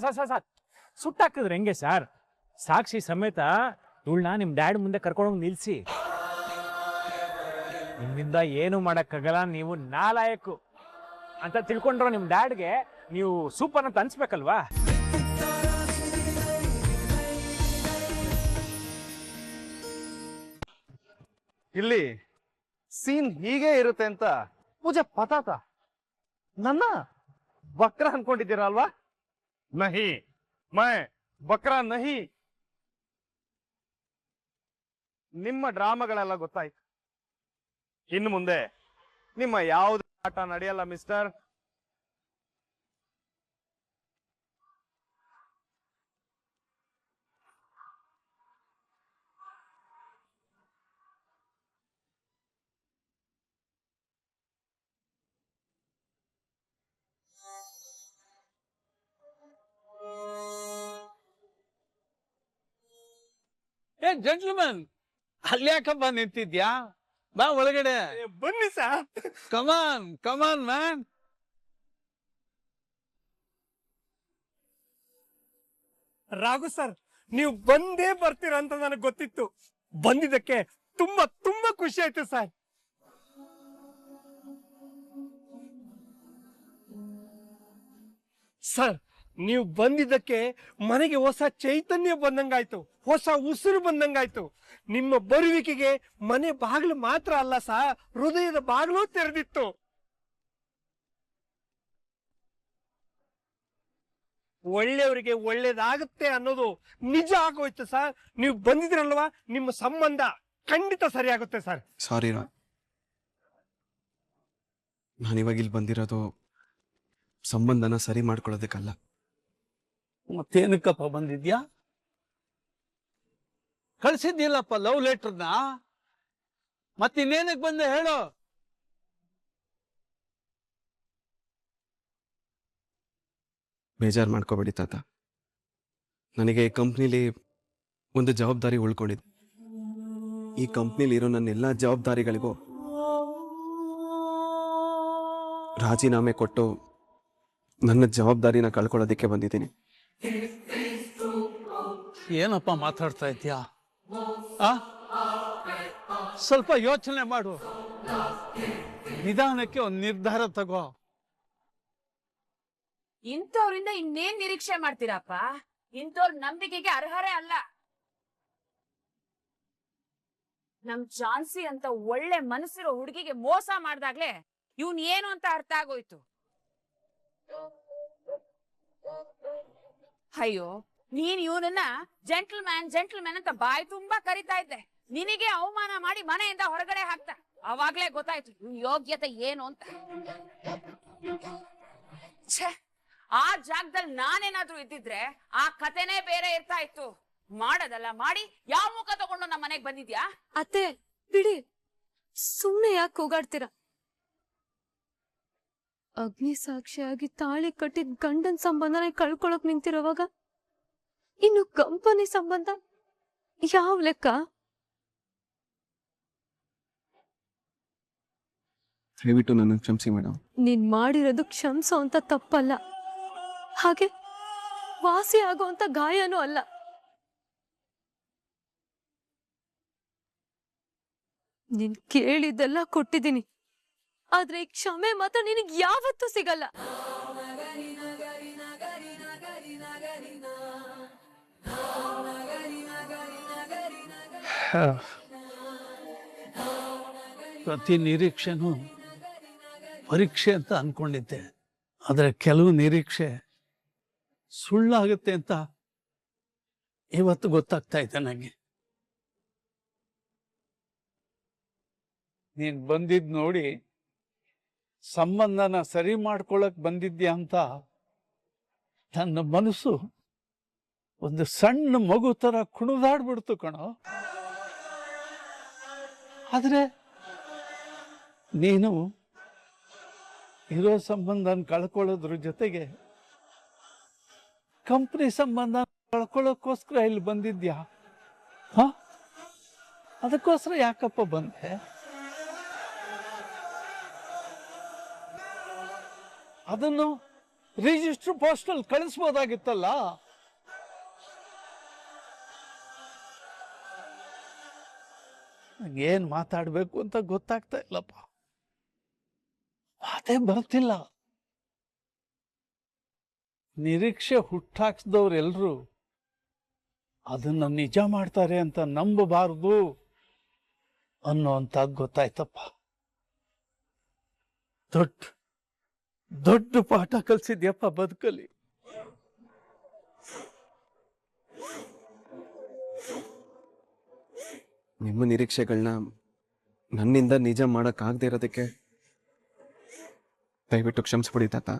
Sir ಸುಟ್ಟಾಕಿದ್ರೆ ಹೆಂಗೆ sir? ಸಾಕ್ಷಿ ಸಮೇತ ಇವಳನ್ನ ನಿಮ್ ಡ್ಯಾಡ್ ಮುಂದೆ ಕರ್ಕೊಂಡೋಗಿ ನಿಲ್ಸಿ. ನಿಮ್ಮಿಂದ ಏನು ಮಾಡಕ್ಕಾಗಲ್ಲ, ನೀವು ನಾಲಾಯಕು ಅಂತ ತಿಳ್ಕೊಂಡ್ರು ನಿಮ್ ಡ್ಯಾಡ್ಗೆ ನೀವು ಸೂಪರ್ ಅಂತ ಅನ್ಸ್ಬೇಕಲ್ವಾ? ಇಲ್ಲಿ ಸೀನ್ ಹೀಗೆ ಇರುತ್ತೆ ಅಂತ ಪೂಜಾ ಪತಾತ ನನ್ನ ಬಕ್ರ ಅನ್ಕೊಂಡಿದ್ದೀರಾ ಅಲ್ವಾ? ನಹಿ ಮೈ ಬಕ್ರ ನಹಿ. ನಿಮ್ಮ ಡ್ರಾಮಾಗಳೆಲ್ಲ ಗೊತ್ತಾಯ್ತು. ಇನ್ನು ಮುಂದೆ ನಿಮ್ಮ ಯಾವುದೇ ಆಟ ನಡೆಯಲ್ಲ ಮಿಸ್ಟರ್. ಏ ಜೆಂಟ್ಲ್ಮನ್, ಅಲ್ಯಾಕಪ್ಪ ನಿಂತಿದ್ಯಾ? ಬಾ ಒಳಗಡೆ ಬನ್ನಿ ಸರ್. ಕಮಾನ್ ಕಮಾನ್ ಮ್ಯಾನ್. ರಾಘು ಸರ್, ನೀವು ಬಂದೇ ಬರ್ತೀರಾ ಅಂತ ನನಗೆ ಗೊತ್ತಿತ್ತು. ಬಂದಿದ್ದಕ್ಕೆ ತುಂಬಾ ತುಂಬಾ ಖುಷಿ ಆಯ್ತು ಸರ್. ಸರ್, ನೀವು ಬಂದಿದ್ದಕ್ಕೆ ಮನೆಗೆ ಹೊಸ ಚೈತನ್ಯ ಬಂದಂಗಾಯ್ತು, ಹೊಸ ಉಸಿರು ಬಂದಂಗಾಯ್ತು. ನಿಮ್ಮ ಬರುವಿಕೆಗೆ ಮನೆ ಬಾಗಿಲು ಮಾತ್ರ ಅಲ್ಲ ಸರ್, ಹೃದಯದ ಬಾಗಿಲು ತೆರೆದಿತ್ತು. ಒಳ್ಳೆಯವರಿಗೆ ಒಳ್ಳೇದಾಗುತ್ತೆ ಅನ್ನೋದು ನಿಜ ಆಗೋಯ್ತು ಸರ್. ನೀವು ಬಂದಿದ್ರಲ್ವಾ, ನಿಮ್ಮ ಸಂಬಂಧ ಖಂಡಿತ ಸರಿಯಾಗುತ್ತೆ ಸರ್. ಸಾರಿ ನಾನಿವಾಗ ಇಲ್ಲಿ ಬಂದಿರೋದು ಸಂಬಂಧನ ಸರಿ ಮಾಡ್ಕೊಳ್ಳೋದಕ್ಕಲ್ಲ. ಮತ್ತೇನಕ್ಕಪ್ಪ ಬಂದಿದ್ಯಾ? ಕಳ್ಸಿದ್ದಿಲ್ಲಪ್ಪ ಲವ್ ಲೆಟರ್ನ, ಮತ್ತಿನ್ನೇನಕ್ಕೆ ಬಂದೆ ಹೇಳು? ಬೇಜಾರು ಮಾಡ್ಕೋಬೇಡಿ ತಾತ. ನನಗೆ ಈ ಕಂಪ್ನಿಲಿ ಒಂದು ಜವಾಬ್ದಾರಿ ಉಳ್ಕೊಂಡಿದೆ. ಈ ಕಂಪ್ನಿಲಿ ಇರೋ ನನ್ನ ಎಲ್ಲ ಜವಾಬ್ದಾರಿಗಳಿಗೂ ರಾಜೀನಾಮೆ ಕೊಟ್ಟು ನನ್ನ ಜವಾಬ್ದಾರಿನ ಕಳ್ಕೊಳ್ಳೋದಕ್ಕೆ ಬಂದಿದ್ದೀನಿ. ಏನಪ್ಪ ಮಾತಾಡ್ತಾ ಇದ್ಯಾ? ಸ್ವಲ್ಪ ಯೋಚನೆ ಮಾಡು, ನಿಧಾನಕ್ಕೆ ಒಂದು ನಿರ್ಧಾರ ತಗೋ. ಇಂಥವ್ರಿಂದ ಇನ್ನೇನ್ ನಿರೀಕ್ಷೆ ಮಾಡ್ತೀರಪ್ಪ? ಇಂಥವ್ರ ನಂಬಿಕೆಗೆ ಅರ್ಹರೇ ಅಲ್ಲ. ನಮ್ ಚಾನ್ಸಿ ಅಂತ ಒಳ್ಳೆ ಮನಸ್ಸಿರೋ ಹುಡುಗಿಗೆ ಮೋಸ ಮಾಡ್ದಾಗ್ಲೇ ಇವನ್ ಏನು ಅಂತ ಅರ್ಥ ಆಗೋಯ್ತು. ಅಯ್ಯೋ, ನೀನ್ ಇವನನ್ನ ಜೆಂಟಲ್ಮ್ಯಾನ್ ಅಂತ ಬಾಯಿ ತುಂಬಾ ಕರಿತಾ ಇದ್ದೆ. ನಿನಗೆ ಅವಮಾನ ಮಾಡಿ ಮನೆಯಿಂದ ಹೊರಗಡೆ ಹಾಕ್ತ. ಅವಾಗ್ಲೇ ಗೊತ್ತಾಯ್ತು ಇವ್ನ ಯೋಗ್ಯತೆ ಏನು ಅಂತ. ಛೇ, ಆ ಜಾಗದಲ್ಲಿ ನಾನೇನಾದ್ರೂ ಇದ್ದಿದ್ರೆ ಆ ಕಥೆನೇ ಬೇರೆ ಇರ್ತಾ ಇತ್ತು. ಮಾಡೋದಲ್ಲ ಮಾಡಿ ಯಾವ ಮುಖ ತಗೊಂಡು ನಮ್ಮ ಮನೆಗ್ ಬಂದಿದ್ಯಾ? ಅತ್ತೆ ಬಿಡಿ, ಸುಮ್ನೆ ಯಾಕೆ ಕೂಗಾಡ್ತೀರ? ಅಗ್ನಿ ಸಾಕ್ಷಿಯಾಗಿ ತಾಳಿ ಕಟ್ಟಿದ ಗಂಡನ್ ಸಂಬಂಧನ ಕಳ್ಕೊಳಕ್ ನಿಂತಿರೋವಾಗ ಇನ್ನು ಕಂಪನಿ ಸಂಬಂಧ ಯಾವ ಲೆಕ್ಕ? ದಯವಿಟ್ಟು ನನ್ನ ಕ್ಷಮಿಸಿ ಮೇಡಮ್. ನೀನ್ ಮಾಡಿರೋದು ಕ್ಷಮಿಸೋ ಅಂತ ತಪ್ಪಲ್ಲ, ಹಾಗೆ ವಾಸಿ ಆಗೋ ಅಂತ ಗಾಯನೂ ಅಲ್ಲ. ನೀನ್ ಕೇಳಿದ್ದೆಲ್ಲ ಕೊಟ್ಟಿದ್ದೀನಿ, ಆದ್ರೆ ಈ ಕ್ಷಮೆ ಮಾತ್ರ ನಿನಗ್ ಯಾವತ್ತೂ ಸಿಗಲ್ಲ. ಪ್ರತಿ ನಿರೀಕ್ಷೆನೂ ಪರೀಕ್ಷೆ ಅಂತ ಅನ್ಕೊಂಡಿದ್ದೆ, ಆದ್ರೆ ಕೆಲವು ನಿರೀಕ್ಷೆ ಸುಳ್ಳಾಗುತ್ತೆ ಅಂತ ಇವತ್ತು ಗೊತ್ತಾಗ್ತಾ ಇದೆ ನನಗೆ. ನೀನ್ ಬಂದಿದ್ ನೋಡಿ ಸಂಬಂಧನ ಸರಿ ಮಾಡ್ಕೊಳಕ್ ಬಂದಿದ್ಯಾ ಅಂತ ನನ್ನ ಮನಸ್ಸು ಒಂದು ಸಣ್ಣ ಮಗು ತರ ಕುಣಿದಾಡ್ಬಿಡ್ತು ಕಣೋ. ಆದ್ರೆ ನೀನು ಇರೋ ಸಂಬಂಧನ ಕಳ್ಕೊಳ್ಳೋದ್ರ ಜೊತೆಗೆ ಕಂಪ್ನಿ ಸಂಬಂಧ ಕಳ್ಕೊಳ್ಳೋಕ್ಕೋಸ್ಕರ ಇಲ್ಲಿ ಬಂದಿದ್ಯಾ? ಅದಕ್ಕೋಸ್ಕರ ಯಾಕಪ್ಪ ಬಂದೆ? ಅದನ್ನು ರಿಜಿಸ್ಟರ್ ಪೋಸ್ಟಲ್ ಕಳಿಸ್ಬೋದಾಗಿತ್ತಲ್ಲ. ಏನ್ ಮಾತಾಡ್ಬೇಕು ಅಂತ ಗೊತ್ತಾಗ್ತಾ ಇಲ್ಲಪ್ಪ, ಮಾತೇ ಬರ್ತಿಲ್ಲ. ನಿರೀಕ್ಷೆ ಹುಟ್ಟಾಕ್ಸಿದವ್ರೆಲ್ರು ಅದನ್ನ ನಿಜ ಮಾಡ್ತಾರೆ ಅಂತ ನಂಬಬಾರದು ಅನ್ನೋಂಥದ್ದು ಗೊತ್ತಾಯ್ತಪ್ಪ. ದೊಡ್ಡ ದೊಡ್ಡ ಪಾಠ ಕಲ್ಸಿದ್ಯಪ್ಪ ಬದುಕಲಿ. ನಿಮ್ಮ ನಿರೀಕ್ಷೆಗಳನ್ನ ನನ್ನಿಂದ ನಿಜ ಮಾಡೋಕ್ಕಾಗದೇ ಇರೋದಕ್ಕೆ ದಯವಿಟ್ಟು ಕ್ಷಮಿಸ್ಬಿಡಿ ತಾತ.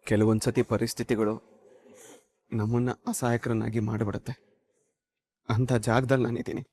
ಕೆಲವೊಂದ್ಸತಿ ಪರಿಸ್ಥಿತಿಗಳು ನಮ್ಮನ್ನ ಅಸಹಾಯಕರನ್ನಾಗಿ ಮಾಡಿಬಿಡುತ್ತೆ. ಅಂಥ ಜಾಗದಲ್ಲಿ ನಾನಿದ್ದೀನಿ.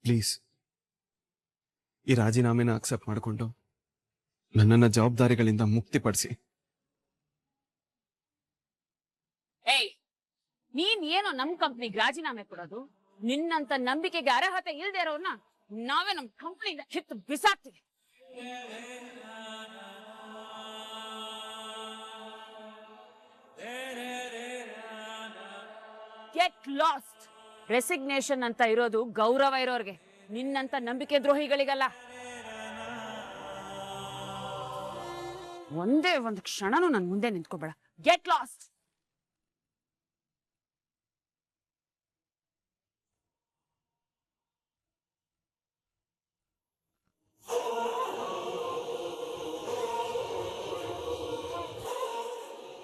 ಪ್ಲೀಸ್ ಈ ರಾಜೀನಾಮೆನ ಅಕ್ಸೆಪ್ಟ್ ಮಾಡಿಕೊಂಡು ನನ್ನನ್ನು ಜವಾಬ್ದಾರಿಗಳಿಂದ ಮುಕ್ತಿಪಡಿಸಿ. ಏಯ್, ನೀನ್ ಏನೋ ನಮ್ ಕಂಪ್ನಿಗೆ ರಾಜೀನಾಮೆ ಕೊಡೋದು? ನಿನ್ನಂತ ನಂಬಿಕೆಗೆ ಅರ್ಹತೆ ಇಲ್ದೇ ಇರೋರ್ನ ನಾವೇ ನಮ್ ಕಂಪ್ನಿಯಿಂದ ಕಿತ್ತು ಬಿಸಾಕ್ತೀವಿ. Get lost. ರೆಸಿಗ್ನೇಷನ್ ಅಂತ ಇರೋದು ಗೌರವ ಇರೋರ್ಗೆ, ನಿನ್ನಂತ ನಂಬಿಕೆ ದ್ರೋಹಿಗಳಿಗಲ್ಲ. ಒಂದೇ ಒಂದು ಕ್ಷಣನೂ ನನ್ ಮುಂದೆ ನಿಂತ್ಕೋಬೇಡ. Get lost.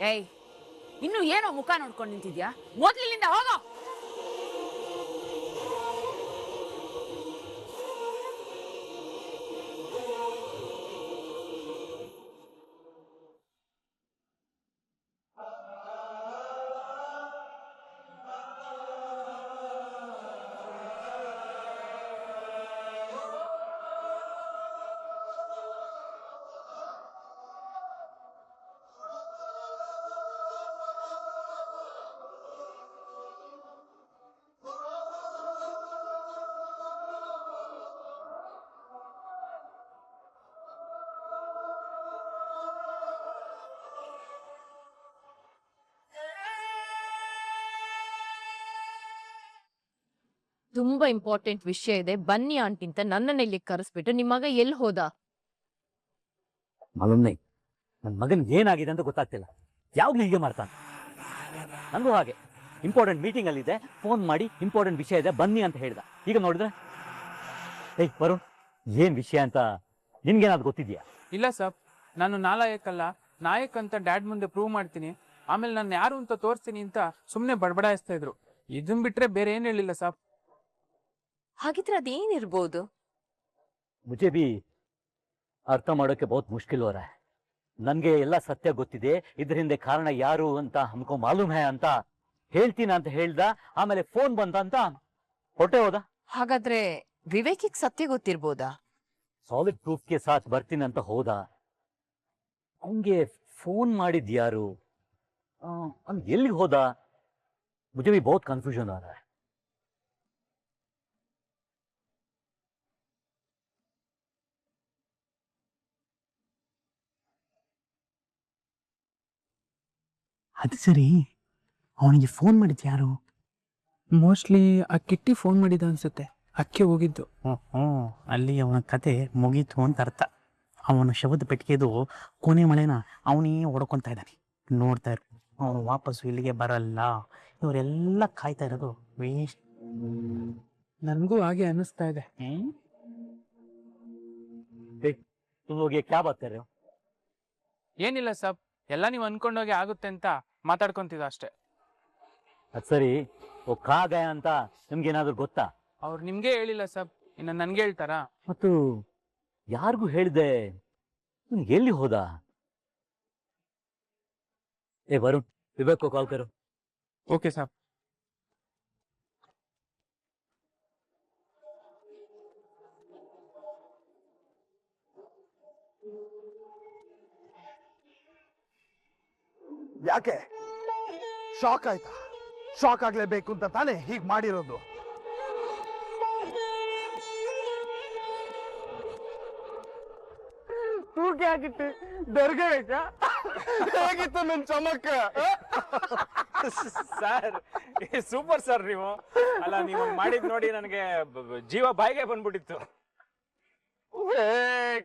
ಏಯ್, ಇನ್ನು ಏನೋ ಮುಖ ನೋಡ್ಕೊಂಡು ನಿಂತಿದ್ಯಾ? ಮೊದ್ಲಿನಿಂದ ಹೋಗೋ. ತುಂಬಾ ಇಂಪಾರ್ಟೆಂಟ್ ವಿಷಯ ಇದೆ, ಬನ್ನಿ ಆಂಟಿ ಅಂತ ನನ್ನನ್ನ ಇಲ್ಲಿ ಕರೆಸ್ಬಿಟ್ಟು ನಿಮ್ಮ ಮಗ ಎಲ್ಲಿ ಹೋದ? ಮಲಮ್ನೈ, ನನ್ನ ಮಗನಿಗೆ ಏನಾಗಿದೆ ಅಂತ ಗೊತ್ತಾಗ್ತಿಲ್ಲ. ಯಾವಾಗಲೂ ಹೀಗೆ ಮಾಡ್ತಾನೆ. ನನಗೂ ಹಾಗೆ ಇಂಪಾರ್ಟೆಂಟ್ ಮೀಟಿಂಗ್ ಅಲ್ಲಿದೆ, ಫೋನ್ ಮಾಡಿ ಇಂಪಾರ್ಟೆಂಟ್ ವಿಷಯ ಇದೆ ಬನ್ನಿ ಅಂತ ಹೇಳ್ದ. ಈಗ ನೋಡಿದ್ರೆ ಏಯ್ ವರುಣ್, ಏನ್ ವಿಷಯ ಅಂತ ನಿನ್ಗೇನಾದ್ರು ಗೊತ್ತಿದ್ಯಾ? ಇಲ್ಲ ಸರ್, ನಾನು ನಾಲಾಯಕಲ್ಲ, ನಾಯಕ್ ಅಂತ ಡ್ಯಾಡ್ ಮುಂದೆ ಪ್ರೂವ್ ಮಾಡ್ತೀನಿ, ಆಮೇಲೆ ನಾನು ಯಾರು ಅಂತ ತೋರಿಸ್ತೀನಿ ಅಂತ ಸುಮ್ಮನೆ ಬಡಬಡಾಯಿಸ್ತಾ ಇದ್ರು. ಇದನ್ ಬಿಟ್ರೆ ಬೇರೆ ಏನ್ ಹೇಳಿಲ್ಲ ಸರ್. ಹಾಗಿದ್ರೆ ಅದೇನಿರ್ಬೋದು? ಮುझे भी ಅರ್ಥ ಮಾಡೋಕೆ ಬಹುತ್ ಮುಷ್ಕಿಲ್ हो रहा है. ನನ್ಗೆ ಎಲ್ಲ ಸತ್ಯ ಗೊತ್ತಿದೆ, ಇದ್ರ ಹಿಂದೆ ಕಾರಣ ಯಾರು ಅಂತ ಹಮ್ಕೋ ಮಾಲೂಮ್ ಹೈ ಅಂತ ಹೇಳ್ತೀನಿ ಅಂತ ಹೇಳ್ದ. ಆಮೇಲೆ ಫೋನ್ ಬಂತ ಅಂತ ಹೊಟ್ಟೆ ಹೋದ. ಹಾಗಾದ್ರೆ ವಿವೇಕಿಗೆ ಸತ್ಯ ಗೊತ್ತಿರ್ಬೋದಾ? ಸಾಲಿಡ್ ಪ್ರೂಫ್ ಕೆ ಸಾಥ್ ಬರ್ತೀನಿ ಅಂತ ಹೋದ. ಅವನ್ಗೆ ಫೋನ್ ಮಾಡಿದ್ ಯಾರು, ಅವ್ನು ಎಲ್ಲಿಗೆ ಹೋದ? मुझे भी बहुत कंफ्यूजन आ रहा है. ಅದು ಸರಿ, ಅವನಿಗೆ ಫೋನ್ ಮಾಡಿದ್ ಯಾರು? ಮೋಸ್ಟ್ಲಿ ಆ ಕಿಟ್ಟಿ ಫೋನ್ ಮಾಡಿದ ಅನ್ಸುತ್ತೆ. ಅಕ್ಕೆ ಹೋಗಿದ್ದು. ಅಲ್ಲಿ ಅವನ ಕತೆ ಮುಗೀತು ಅಂತ ಅರ್ಥ. ಅವನ ಶವದ ಪೆಟ್ಟಿಗೆದು ಕೊನೆ ಮಳೆನ ಅವನೇ ಹೊಡ್ಕೊತಾ ಇದ್ದಾನೆ. ನೋಡ್ತಾ ಇರು, ಅವನು ವಾಪಸ್ಸು ಇಲ್ಲಿಗೆ ಬರಲ್ಲ. ಇವರೆಲ್ಲ ಕಾಯ್ತಾ ಇರೋದು ವೇಸ್ಟ್. ನನ್ಗೂ ಹಾಗೆ ಅನ್ನಿಸ್ತಾ ಇದೆ. तुम लोग ये क्या बात कर रहे हो? ಏನಿಲ್ಲ ಸಬ್, ಎಲ್ಲ ನೀವು ಅನ್ಕೊಂಡೋಗಿ ಆಗುತ್ತೆ ಅಂತ ಮಾತಾಡ್ಕೊಂತಿದ್ದ ಅಷ್ಟೇ. ಅದ್ ಸರಿ, ಕಾ ಗಯ ಅಂತ ನಿಮ್ಗೇನಾದ್ರು ಗೊತ್ತಾ? ಅವ್ರು ನಿಮ್ಗೆ ಹೇಳಿಲ್ಲ ಸಬ್, ಇನ್ನು ನನ್ಗೆ ಹೇಳ್ತಾರಾ? ಮತ್ತು ಯಾರಿಗೂ ಹೇಳಿದೆ ಎಲ್ಲಿ ಹೋದ? ಏ ವರುಣ್, ವಿವೇಕ್ को कॉल करो. Okay sub. ಯಾಕೆ ಶಾಕ್ ಆಯ್ತಾ? ಶಾಕ್ ಆಗ್ಲೇಬೇಕು ಅಂತ ತಾನೇ ಹೀಗ್ ಮಾಡಿರೋದು. ತೂಕೆ ಹಾಕಿಟ್ಟು ದರ್ಗೆ ಹೇಗಿತ್ತು ನನ್ ಚಮಕ್ಕ? ಸರ್ ಸೂಪರ್ ಸರ್ ನೀವು. ಅಲ್ಲ ನೀವು ಮಾಡಿದ್ ನೋಡಿ ನನಗೆ ಜೀವ ಬಾಯಿಗೆ ಬಂದ್ಬಿಟ್ಟಿತ್ತು.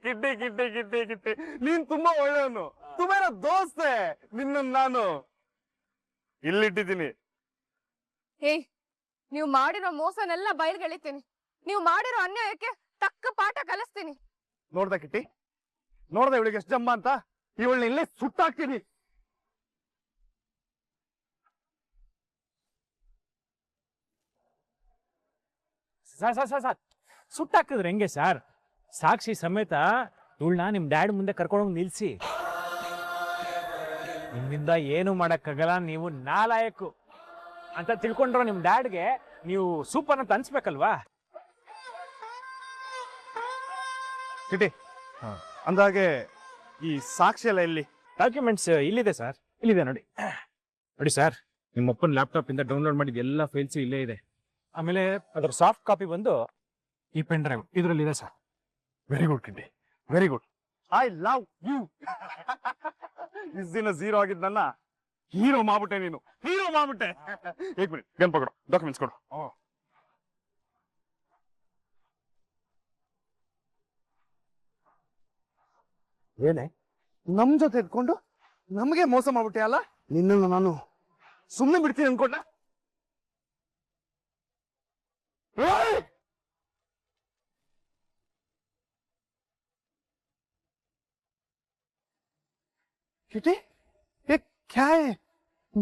ಕಿಟ್ಟಿ ಕಿಟ್ಟಿ ಕಿಟ್ಟಿ ಕಿಟ್ಟಿ, ನೀನ್ ತುಂಬಾ ಒಳ್ಳೆಯವನು, ತುಂಬಾ ದೋಸ್ತೆ. ನಿನ್ನ ನಾನು ಇಲ್ಲಿಟ್ಟಿದ್ದೀನಿ. ಏಯ್, ನೀವು ಮಾಡಿರೋ ಮೋಸನೆಲ್ಲ ಬಯಲ್ಗೆಳಿತೀನಿ. ನೀವು ಮಾಡಿರೋ ಅನ್ಯಾಯಕ್ಕೆ ತಕ್ಕ ಪಾಠ ಕಲಿಸ್ತೀನಿ. ನೋಡ್ದ ಕಿಟ್ಟಿ, ನೋಡ್ದ ಇವಳಿಗೆ ಎಷ್ಟು ಜಂಬ ಅಂತ? ಇವಳನ್ನ ಇಲ್ಲೇ ಸುಟ್ಟಾಕ್ತೀನಿ. ಸರ್ ಸುಟ್ಟಾಕಿದ್ರೆ ಹೆಂಗೆ ಸರ್? ಸಾಕ್ಷಿ ಸಮೇತ ಇವಳನ್ನ ನಿಮ್ ಡ್ಯಾಡ್ ಮುಂದೆ ಕರ್ಕೊಂಡೋಗಿ ನಿಲ್ಸಿ. ನಿಮ್ಮಿಂದ ಏನು ಮಾಡಕ್ಕಾಗಲ್ಲ, ನೀವು ನಾಲಾಯಕ್ಕು ಅಂತ ತಿಳ್ಕೊಂಡ್ರೋ ನಿಮ್ ಡ್ಯಾಡ್ಗೆ ನೀವು ಸೂಪರ್ ಅಂತ ಅನ್ಸ್ಬೇಕಲ್ವಾ? ಕಿಟ್ಟಿ, ಅಂದಾಗೆ ಈ ಸಾಕ್ಷಿ ಎಲ್ಲ ಎಲ್ಲಿ? ಡಾಕ್ಯುಮೆಂಟ್ಸ್ ಇಲ್ಲಿದೆ ಸರ್, ಇಲ್ಲಿದೆ ನೋಡಿ. ನೋಡಿ ಸರ್, ನಿಮ್ಮ ಅಪ್ಪನ ಲ್ಯಾಪ್ಟಾಪ್ ಇಂದ ಡೌನ್ಲೋಡ್ ಮಾಡಿದ ಎಲ್ಲ ಫೈಲ್ಸ್ ಇಲ್ಲೇ ಇದೆ. ಆಮೇಲೆ ಅದರ ಸಾಫ್ಟ್ ಕಾಪಿ ಬಂದು ಈ ಪೆನ್ ಡ್ರೈವ್ ಇದರಲ್ಲಿ ಇದೆ sir. Very good Kitti, very good. I love you. ಇಸ್ ದಿನ ಝೀರೋ ಆಗಿದ್ದನ್ನ ಹೀರೋ ಮಾಡ್ಬಿಟ್ಟೆ ನೀನು, ಹೀರೋ ಮಾಡ್ಬಿಟ್ಟೆ. ಏಕ್ ಮಿನಿಟ್, ಗನ್ ಪಕೊಡು, ಡಾಕ್ಯುಮೆಂಟ್ಸ್ ಕೊಡು. ಏನೇ ನಮ್ ಜೊತೆ ಇಟ್ಕೊಂಡು ನಮಗೆ ಮೋಸ ಮಾಡ್ಬಿಟ್ಟೆ ಅಲ್ಲ? ನಿನ್ನನ್ನು ನಾನು ಸುಮ್ಮನೆ ಬಿಡ್ತೀನಿ ಅನ್ಕೊಂಡ? ಕಿಟಿ,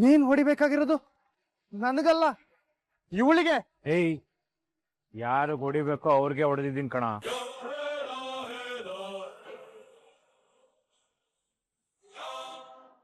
ನೀನ್ ಹೊಡಿಬೇಕಾಗಿರೋದು ನನಗಲ್ಲ, ಇವಳಿಗೆ. ಏಯ್, ಯಾರು ಹೊಡಿಬೇಕೋ ಅವ್ರಿಗೆ ಹೊಡೆದಿದ್ದೀನಿ ಕಣ.